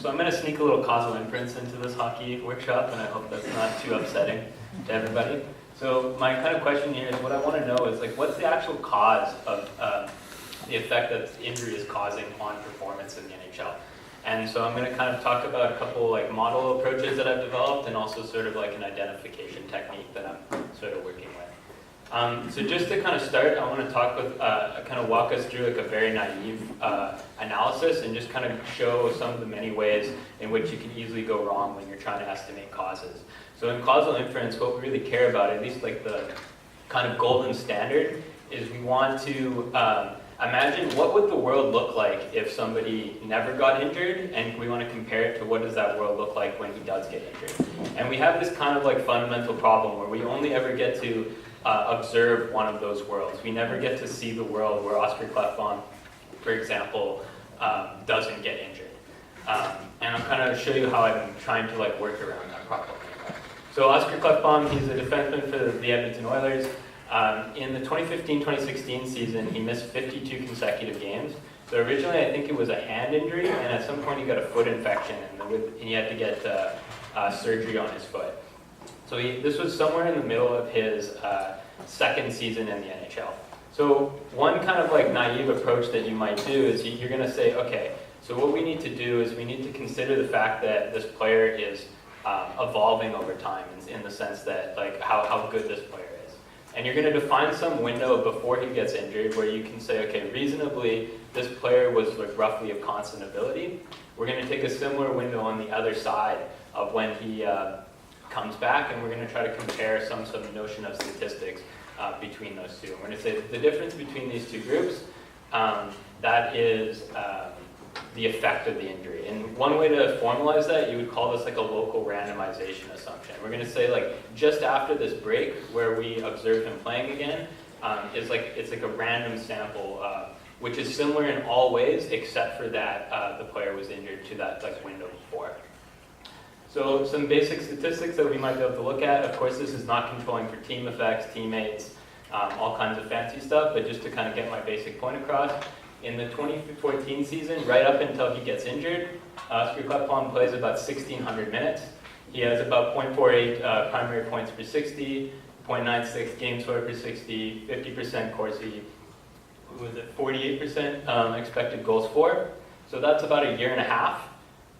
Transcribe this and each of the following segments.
So I'm going to sneak a little causal inference into this hockey workshop, and I hope that's not too upsetting to everybody. So my kind of question here is, what I want to know is, like, what's the actual cause of the effect that injury is causing on performance in the NHL? And so I'm going to kind of talk about a couple like model approaches that I've developed, and also sort of like an identification technique that I'm sort of working with. So just to kind of start, I want to talk with, kind of walk us through like a very naive analysis, and just kind of show some of the many ways in which you can easily go wrong when you're trying to estimate causes. So in causal inference, what we really care about, at least like the kind of golden standard, is we want to imagine what would the world look like if somebody never got injured, and we want to compare it to what does that world look like when he does get injured. And we have this kind of like fundamental problem where we only ever get to observe one of those worlds. We never get to see the world where Oscar Klefbom, for example, doesn't get injured. And I'll kind of show you how I'm trying to like work around that problem. So Oscar Klefbom, he's a defenseman for the Edmonton Oilers. In the 2015-2016 season, he missed 52 consecutive games. So originally, I think it was a hand injury, and at some point he got a foot infection, and he had to get surgery on his foot. So this was somewhere in the middle of his second season in the NHL. So one kind of like naive approach that you might do is you're going to say, okay, so what we need to do is we need to consider the fact that this player is evolving over time, in the sense that like how good this player is. And you're going to define some window before he gets injured where you can say, okay, reasonably, this player was like roughly of constant ability. We're going to take a similar window on the other side of when he comes back, and we're going to try to compare some sort of notion of statistics between those two. And we're going to say that the difference between these two groups, that is the effect of the injury. And one way to formalize that, you would call this like a local randomization assumption. We're going to say like just after this break where we observe him playing again, it's like a random sample, which is similar in all ways except for that the player was injured to that like window before. So some basic statistics that we might be able to look at. Of course, this is not controlling for team effects, teammates, all kinds of fancy stuff, but just to kind of get my basic point across. In the 2014 season, right up until he gets injured, Oscar Klefbom plays about 1,600 minutes. He has about 0.48 primary points per 60, 0.96 game scored per 60, 50% Corsi, 48% expected goals for. So that's about a year and a half.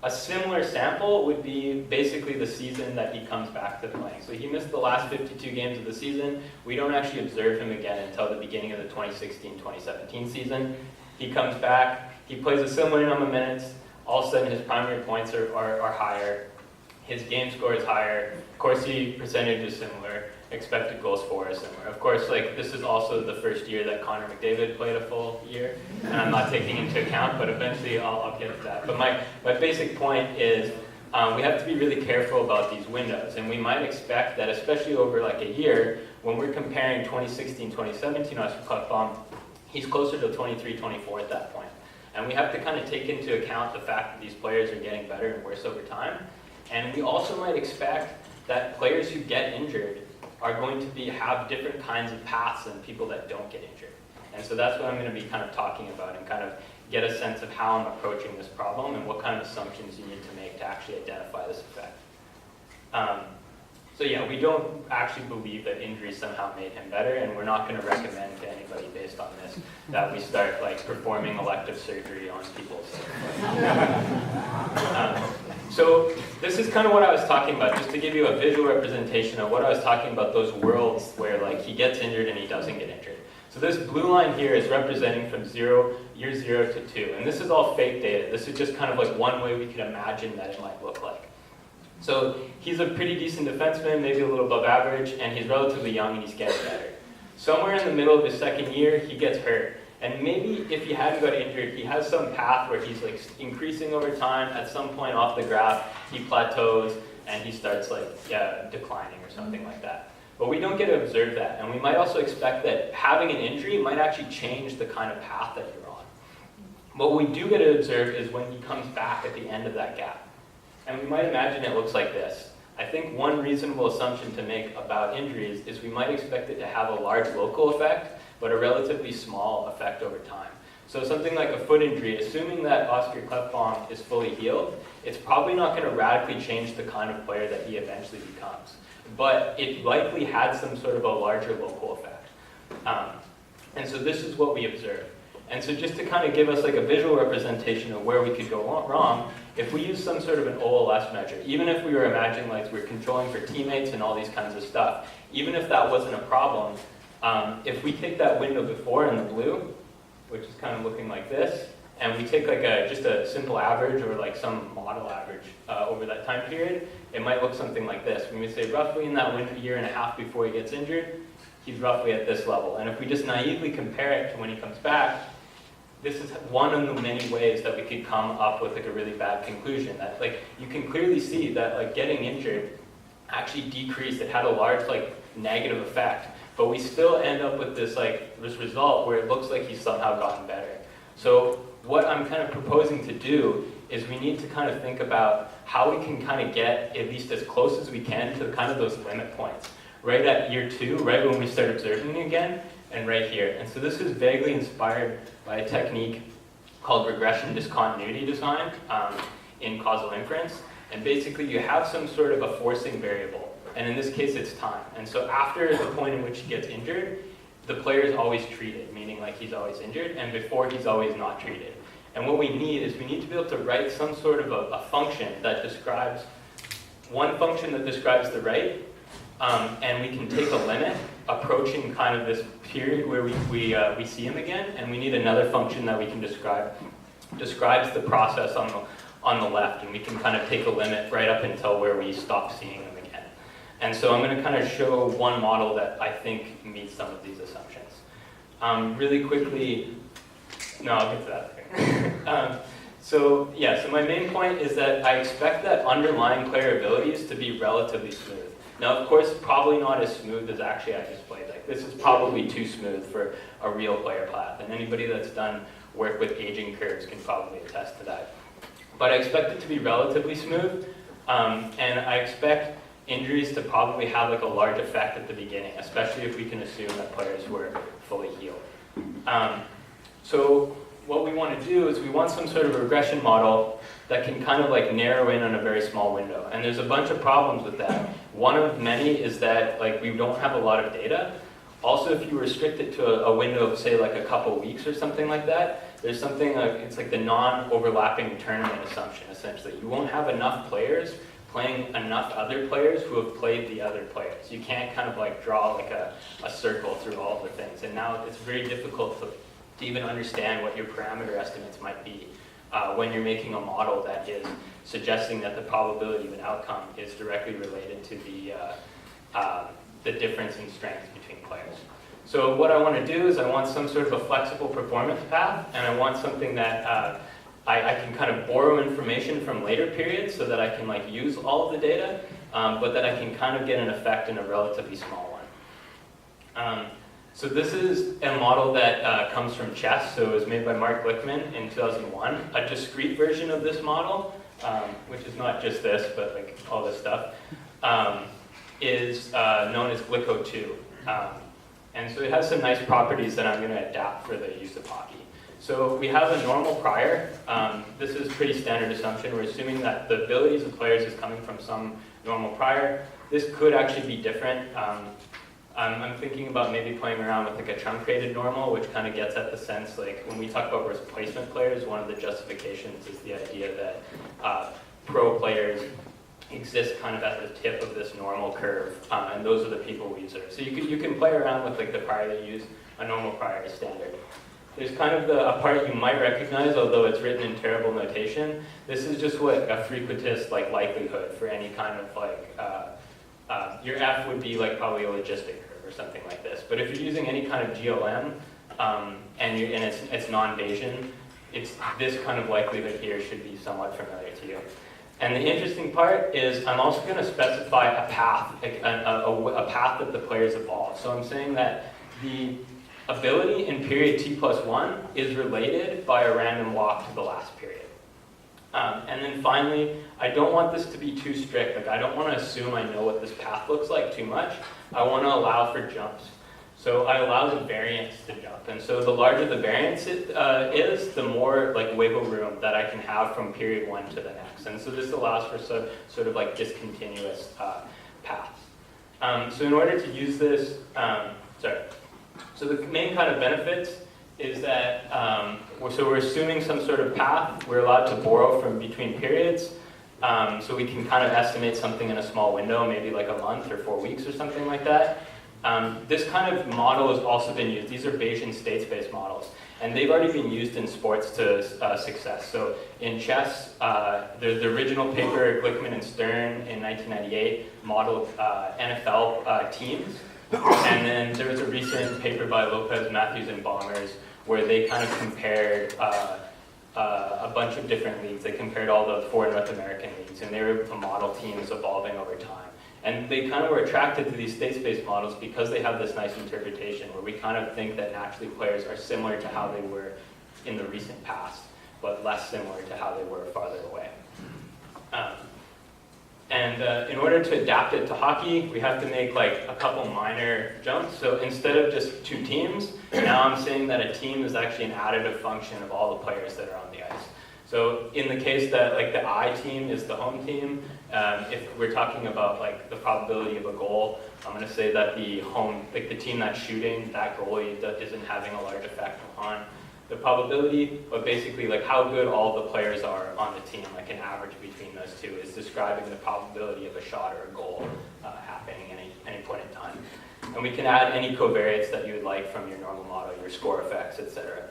A similar sample would be basically the season that he comes back to playing. So he missed the last 52 games of the season. We don't actually observe him again until the beginning of the 2016-2017 season. He comes back, he plays a similar number of minutes, all of a sudden his primary points are higher, his game score is higher, Corsi percentage is similar, expected goals for is similar. Of course, like this is also the first year that Connor McDavid played a full year, and I'm not taking into account, but eventually I'll get to that. But my basic point is we have to be really careful about these windows, and we might expect that, especially over like a year, when we're comparing 2016-2017 Oscar Klefbom, he's closer to 23-24 at that point. And we have to kind of take into account the fact that these players are getting better and worse over time. And we also might expect that players who get injured are going to have different kinds of paths than people that don't get injured. And so that's what I'm going to be kind of talking about, and kind of get a sense of how I'm approaching this problem and what kind of assumptions you need to make to actually identify this effect. So yeah, we don't actually believe that injury somehow made him better, and we're not going to recommend to anybody based on this that we start like performing elective surgery on people. So this is kind of what I was talking about, just to give you a visual representation of what I was talking about, those worlds where like he gets injured and he doesn't get injured. So this blue line here is representing from year 0 to 2, and this is all fake data. This is just kind of like one way we could imagine that it might look like. So he's a pretty decent defenseman, maybe a little above average, and he's relatively young and he's getting better. Somewhere in the middle of his second year, he gets hurt. And maybe if he hadn't got injured, he has some path where he's like increasing over time. At some point off the graph, he plateaus and he starts like declining or something like that. But we don't get to observe that. And we might also expect that having an injury might actually change the kind of path that you're on. What we do get to observe is when he comes back at the end of that gap. And we might imagine it looks like this. I think one reasonable assumption to make about injuries is we might expect it to have a large local effect, but a relatively small effect over time. So something like a foot injury, assuming that Oscar Klefbom is fully healed, it's probably not going to radically change the kind of player that he eventually becomes. But it likely had some sort of a larger local effect. And so this is what we observed. And so just to kind of give us like a visual representation of where we could go wrong, if we use some sort of an OLS measure, even if we were imagining like we're controlling for teammates and all these kinds of stuff, even if that wasn't a problem, if we take that window before in the blue, which is kind of looking like this, and we take like just a simple average or like some model average over that time period, it might look something like this. When we say roughly in that year and a half before he gets injured, he's roughly at this level. And if we just naively compare it to when he comes back, this is one of the many ways that we could come up with like a really bad conclusion. That like you can clearly see that like getting injured actually decreased. It had a large like negative effect, but we still end up with this result where it looks like he's somehow gotten better. So what I'm kind of proposing to do is we need to kind of think about how we can kind of get at least as close as we can to kind of those limit points. Right at year 2, right when we start observing again, and right here. And so this is vaguely inspired by a technique called regression discontinuity design in causal inference. And basically you have some sort of a forcing variable. And in this case it's time. And so after the point in which he gets injured, the player is always treated, meaning like he's always injured, and before he's always not treated. And what we need is we need to be able to write some sort of a function that describes, one function that describes the rate, and we can take a limit approaching kind of this period where we see him again, and we need another function that we can describes the process on the left, and we can kind of take a limit right up until where we stop seeing him again. And so I'm going to kind of show one model that I think meets some of these assumptions. Really quickly, no, I'll get to that. So my main point is that I expect that underlying player abilities to be relatively smooth. Now, of course, probably not as smooth as actually I displayed. Like, this is probably too smooth for a real player path, and anybody that's done work with aging curves can probably attest to that. But I expect it to be relatively smooth, and I expect injuries to probably have like a large effect at the beginning, especially if we can assume that players were fully healed. So what we want to do is we want some sort of regression model that can kind of like narrow in on a very small window. And there's a bunch of problems with that. One of many is that like we don't have a lot of data. Also, if you restrict it to a window of say like a couple weeks or something like that, there's something like, it's like the non-overlapping tournament assumption essentially. You won't have enough players playing enough other players who have played the other players. You can't kind of like draw like a circle through all of the things. And now it's very difficult to even understand what your parameter estimates might be when you're making a model that is suggesting that the probability of an outcome is directly related to the difference in strength between players. So what I want to do is I want some sort of a flexible performance path, and I want something that I can kind of borrow information from later periods so that I can like use all of the data, but that I can kind of get an effect in a relatively small one. So this is a model that comes from chess. So it was made by Mark Glickman in 2001. A discrete version of this model, which is not just this, but like all this stuff, is known as Glicko2. And so it has some nice properties that I'm going to adapt for the use of hockey. So we have a normal prior. This is pretty standard assumption. We're assuming that the abilities of players is coming from some normal prior. This could actually be different. I'm thinking about maybe playing around with like a truncated normal, which kind of gets at the sense, like when we talk about replacement players, one of the justifications is the idea that pro players exist kind of at the tip of this normal curve, and those are the people we observe. So you can play around with like the prior that you use a normal prior as standard. There's kind of a part you might recognize, although it's written in terrible notation. This is just what a frequentist like likelihood for any kind of like your F would be like probably a logistic curve or something like this. But if you're using any kind of GLM and it's non-Bayesian, it's this kind of likelihood here should be somewhat familiar to you. And the interesting part is I'm also going to specify a path, like a path that the players evolve. So I'm saying that the ability in period t+1 is related by a random walk to the last period. And then finally, I don't want this to be too strict. Like I don't want to assume I know what this path looks like too much. I want to allow for jumps. So I allow the variance to jump. And so the larger the variance is, the more like wiggle room that I can have from period 1 to the next. And so this allows for sort of like discontinuous paths. So in order to use this, so the main kind of benefits is that, so we're assuming some sort of path. We're allowed to borrow from between periods. So we can kind of estimate something in a small window, maybe like a month or 4 weeks or something like that. This kind of model has also been used. These are Bayesian state space models. And they've already been used in sports to success. So in chess, the original paper, Glickman and Stern in 1998, modeled NFL teams. And then there was a recent paper by Lopez, Matthews, and Baumers where they kind of compared a bunch of different leagues. They compared all the 4 North American leagues, and they were able to model teams evolving over time. And they kind of were attracted to these state space models because they have this nice interpretation where we kind of think that naturally players are similar to how they were in the recent past, but less similar to how they were farther away. In order to adapt it to hockey, we have to make like a couple minor jumps. So instead of just 2 teams, now I'm saying that a team is actually an additive function of all the players that are on the ice. So in the case that like the I team is the home team, if we're talking about like the probability of a goal, I'm going to say that the team that's shooting, that goalie isn't having a large effect on the probability, but basically like how good all the players are on the team, like an average between those two, is describing the probability of a shot or a goal happening at any point in time. And we can add any covariates that you would like from your normal model, your score effects, etc.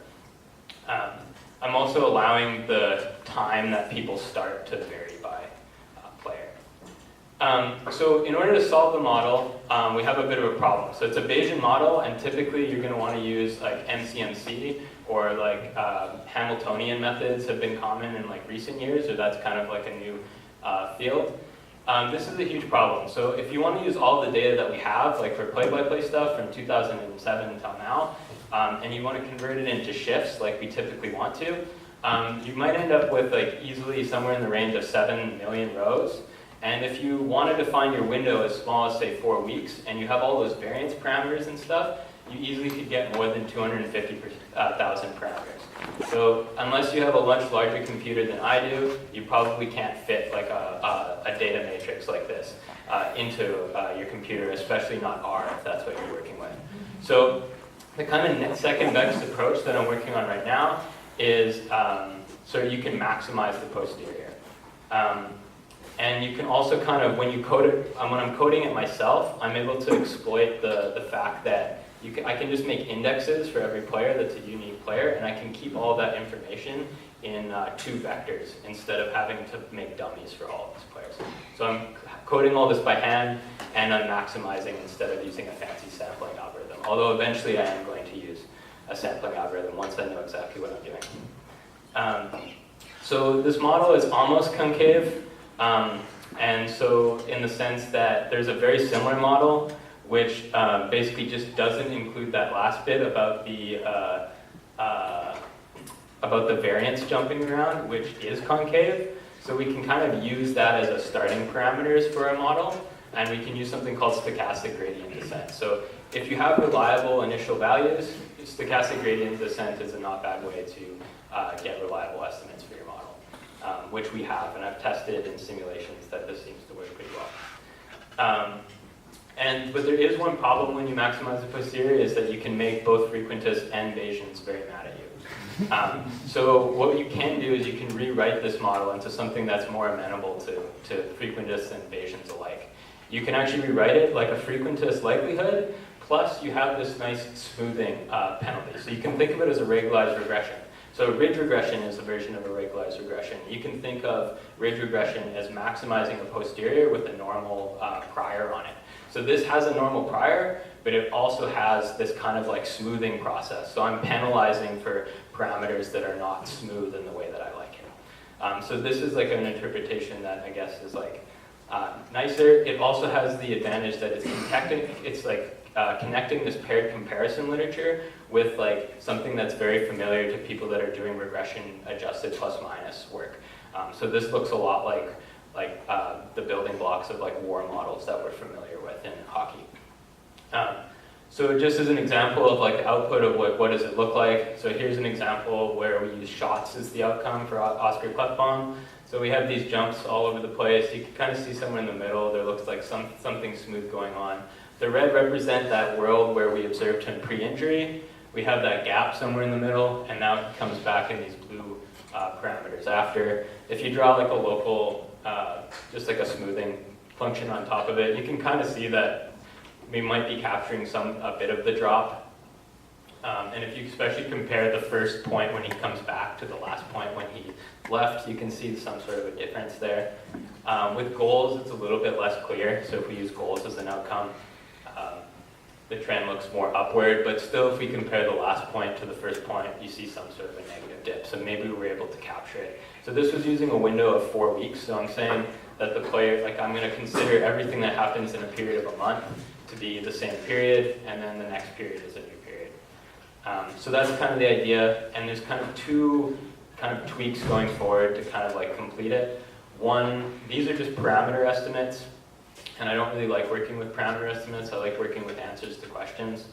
I'm also allowing the time that people start to vary by player. So in order to solve the model, we have a bit of a problem. So it's a Bayesian model, and typically you're going to want to use like MCMC or like Hamiltonian methods have been common in like recent years, or that's kind of like a new field. This is a huge problem. So if you want to use all the data that we have, like for play-by-play stuff from 2007 until now, and you want to convert it into shifts like we typically want to, you might end up with like easily somewhere in the range of 7 million rows. And if you want to define your window as small as say 4 weeks, and you have all those variance parameters and stuff, you easily could get more than 250,000 parameters. So unless you have a much larger computer than I do, you probably can't fit like a data matrix like this into your computer, especially not R if that's what you're working with. So the kind of second best approach that I'm working on right now is so you can maximize the posterior. And you can also kind of, when you code it, when I'm coding it myself, I'm able to exploit the fact that I can just make indexes for every player that's a unique player, and I can keep all that information in 2 vectors instead of having to make dummies for all of these players. So I'm coding all this by hand, and I'm maximizing instead of using a fancy sampling algorithm, although eventually I am going to use a sampling algorithm once I know exactly what I'm doing. So this model is almost concave, and so in the sense that there's a very similar model which basically just doesn't include that last bit about the variance jumping around, which is concave. So we can kind of use that as a starting parameters for a model, and we can use something called stochastic gradient descent. So if you have reliable initial values, stochastic gradient descent is a not bad way to get reliable estimates for your model, which we have, and I've tested in simulations that this seems to work pretty well. But there is one problem when you maximize the posterior, is that you can make both frequentists and Bayesians very mad at you. So what you can do is you can rewrite this model into something that's more amenable to frequentists and Bayesians alike. You can actually rewrite it like a frequentist likelihood, plus you have this nice smoothing penalty. So you can think of it as a regularized regression. So ridge regression is a version of a regularized regression. You can think of ridge regression as maximizing a posterior with a normal prior on it. So this has a normal prior, but it also has this kind of like smoothing process. So I'm penalizing for parameters that are not smooth in the way that I like it. So this is like an interpretation that I guess is like nicer. It also has the advantage that it's connecting this paired comparison literature with like something that's very familiar to people that are doing regression adjusted plus minus work. So this looks a lot like the building blocks of like war models that we're familiar with in hockey. So just as an example of like the output of what does it look like. So here's an example where we use shots as the outcome for Oscar Clefbaum. So we have these jumps all over the place. You can kind of see somewhere in the middle, there looks like something smooth going on. The red represent that world where we observed him pre-injury. We have that gap somewhere in the middle, and now it comes back in these blue parameters after. If you draw like a local, just like a smoothing function on top of it, you can kind of see that we might be capturing a bit of the drop. And if you especially compare the first point when he comes back to the last point when he left, you can see some sort of a difference there. With goals, it's a little bit less clear. So if we use goals as an outcome, the trend looks more upward, but still if we compare the last point to the first point, you see some sort of a negative dip. So maybe we were able to capture it. So this was using a window of 4 weeks. So I'm saying that the player, like I'm gonna consider everything that happens in a period of a month to be the same period, and then the next period is a new period. So that's kind of the idea, and there's kind of two kind of tweaks going forward to kind of like complete it. One, these are just parameter estimates, and I don't really like working with parameter estimates. I like working with answers to questions.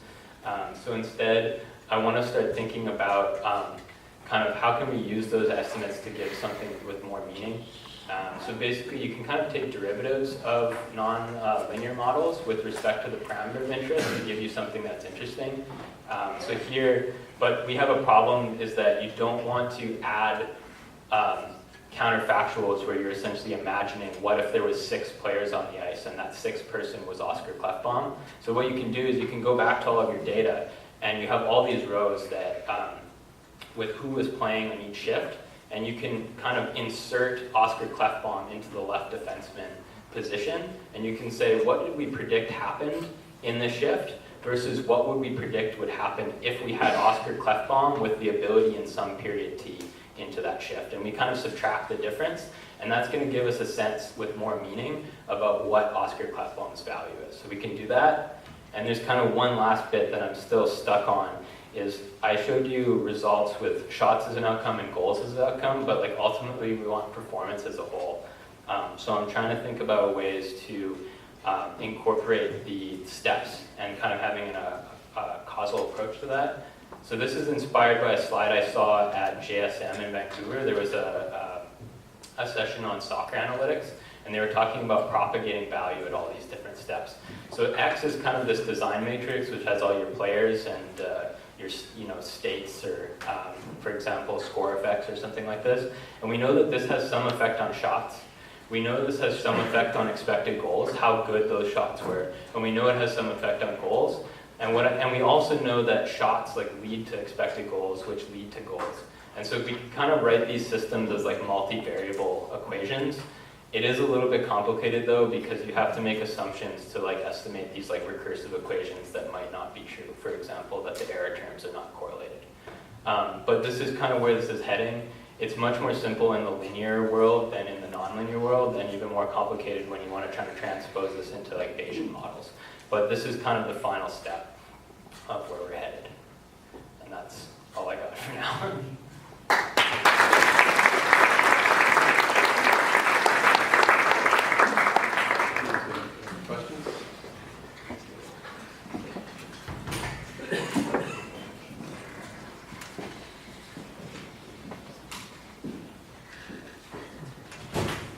So instead, I want to start thinking about kind of how can we use those estimates to give something with more meaning. So basically, you can kind of take derivatives of non-linear models with respect to the parameter of interest to give you something that's interesting. So here, but we have a problem is that you don't want to add counterfactuals where you're essentially imagining what if there was 6 players on the ice and that 6th person was Oscar Clefbaum. So what you can do is you can go back to all of your data and you have all these rows that with who is playing on each shift, and you can kind of insert Oscar Clefbaum into the left defenseman position, and you can say, what did we predict happened in this shift versus what would we predict would happen if we had Oscar Clefbaum with the ability in some period T into that shift. And we kind of subtract the difference, and that's going to give us a sense with more meaning about what Oscar Clefbaum's value is. So we can do that, and there's kind of one last bit that I'm still stuck on, is I showed you results with shots as an outcome and goals as an outcome, but like ultimately we want performance as a whole. So I'm trying to think about ways to incorporate the steps and kind of having a causal approach to that. So this is inspired by a slide I saw at JSM in Vancouver. There was a session on soccer analytics, and they were talking about propagating value at all these different steps. So X is kind of this design matrix which has all your players and your states, or for example score effects or something like this. And we know that this has some effect on shots. We know this has some effect on expected goals, how good those shots were, and we know it has some effect on goals. And we also know that shots like lead to expected goals, which lead to goals. And so we kind of write these systems as like multivariable equations. It is a little bit complicated though, because you have to make assumptions to like estimate these like recursive equations that might not be true. For example, that the error terms are not correlated. But this is kind of where this is heading. It's much more simple in the linear world than in the nonlinear world, and even more complicated when you want to try to transpose this into like Bayesian models. But this is kind of the final step of where we're headed. And that's all I got for now. Questions?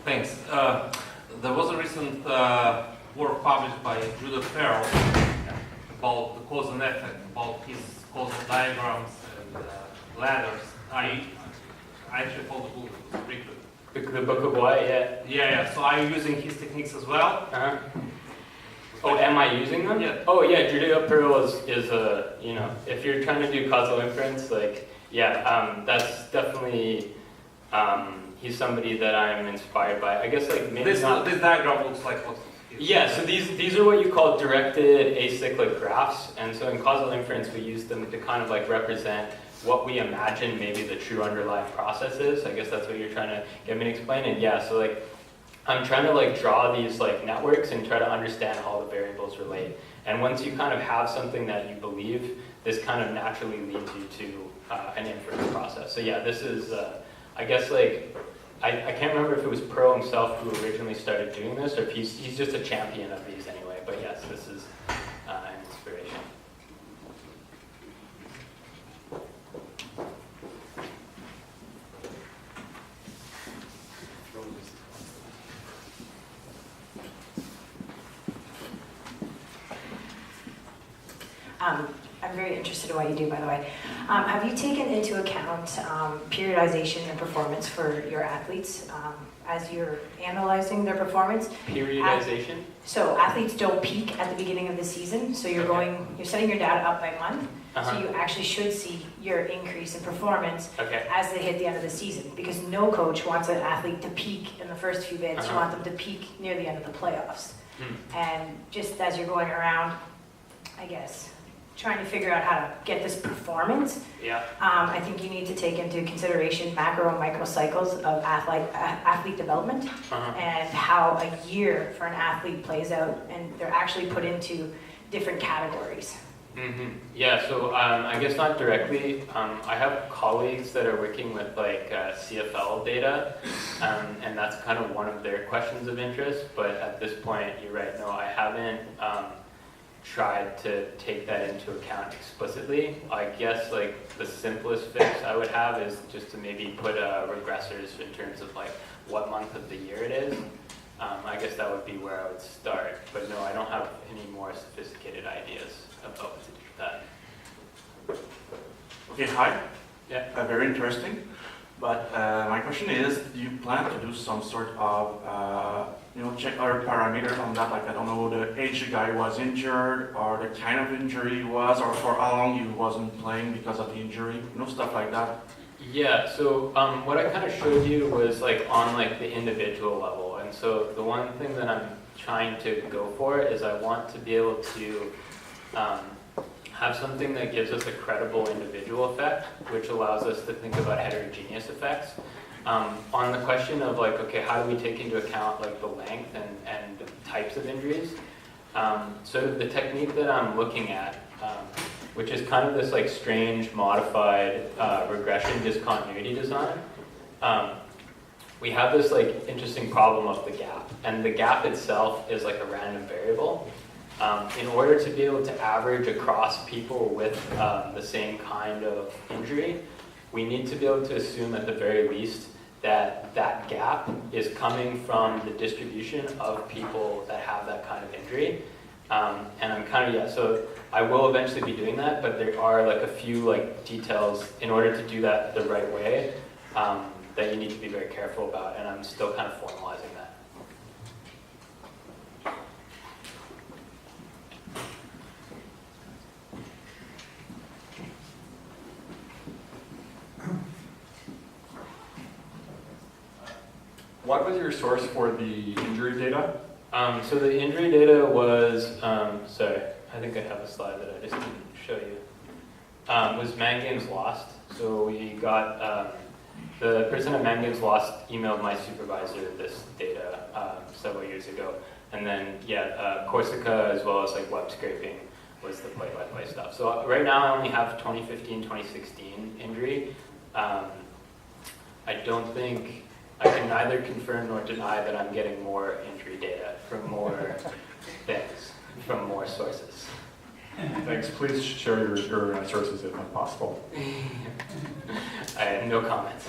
Thanks. There was a recent work published by Judah Farrell about the cause and effect, about his causal diagrams and ladders. I actually found the book, it was pretty good. The book of what? Yeah. Yeah. So I'm using his techniques as well. Uh-huh. Oh, am I using them? Yeah. Oh, yeah. Judah Farrell is a, if you're trying to do causal inference, like, yeah, that's definitely. He's somebody that I'm inspired by. I guess like maybe this diagram looks like what. Yeah, so these are what you call directed acyclic graphs, and so in causal inference we use them to kind of like represent what we imagine maybe the true underlying process is. I guess that's what you're trying to get me to explain. And yeah, so like I'm trying to like draw these like networks and try to understand how the variables relate. And once you kind of have something that you believe, this kind of naturally leads you to an inference process. So yeah, this is I guess like I can't remember if it was Pearl himself who originally started doing this, or if he's just a champion of these anyway. But yes, this is an inspiration. I'm very interested in what you do, by the way. Have you taken into account periodization and performance for your athletes as you're analyzing their performance? Periodization? So athletes don't peak at the beginning of the season, so you're you're setting your data up by month, so you actually should see your increase in performance as they hit the end of the season, because no coach wants an athlete to peak in the first few bits, you want them to peak near the end of the playoffs. And just as you're going around, I guess, trying to figure out how to get this performance, I think you need to take into consideration macro and micro cycles of athlete development and how a year for an athlete plays out, and they're actually put into different categories. Yeah, so I guess not directly. I have colleagues that are working with like CFL data, and that's kind of one of their questions of interest, but at this point, you're right, no, I haven't tried to take that into account explicitly. I guess like the simplest fix I would have is just to maybe put regressors in terms of like what month of the year it is. I guess that would be where I would start, but no, I don't have any more sophisticated ideas about what to do with that. Okay, hi. Yeah. Very interesting. But my question is, do you plan to do some sort of, check other parameters on that? Like, I don't know, the age the guy was injured, or the kind of injury he was, or for how long he wasn't playing because of the injury, stuff like that. Yeah, so what I kind of showed you was like on like the individual level. And so the one thing that I'm trying to go for is I want to be able to have something that gives us a credible individual effect, which allows us to think about heterogeneous effects. On the question of like, okay, how do we take into account like the length and the types of injuries? Sort of the technique that I'm looking at, which is kind of this like strange modified regression discontinuity design. We have this like interesting problem of the gap, and the gap itself is like a random variable. In order to be able to average across people with the same kind of injury, we need to be able to assume at the very least that that gap is coming from the distribution of people that have that kind of injury. And I'm kind of, so I will eventually be doing that, but there are like a few like details in order to do that the right way that you need to be very careful about, and I'm still kind of formalizing that. What was your source for the injury data? So the injury data was, sorry, I think I have a slide that I just didn't show you. Was Man Games Lost. So we got, the person at Man Games Lost emailed my supervisor this data several years ago. And then, Corsica as well as like web scraping was the play-by-play stuff. So right now I only have 2015, 2016 injury. I don't think, I can neither confirm nor deny that I'm getting more injury data from more things, from more sources. Thanks. Please share your sources if possible. I have no comments.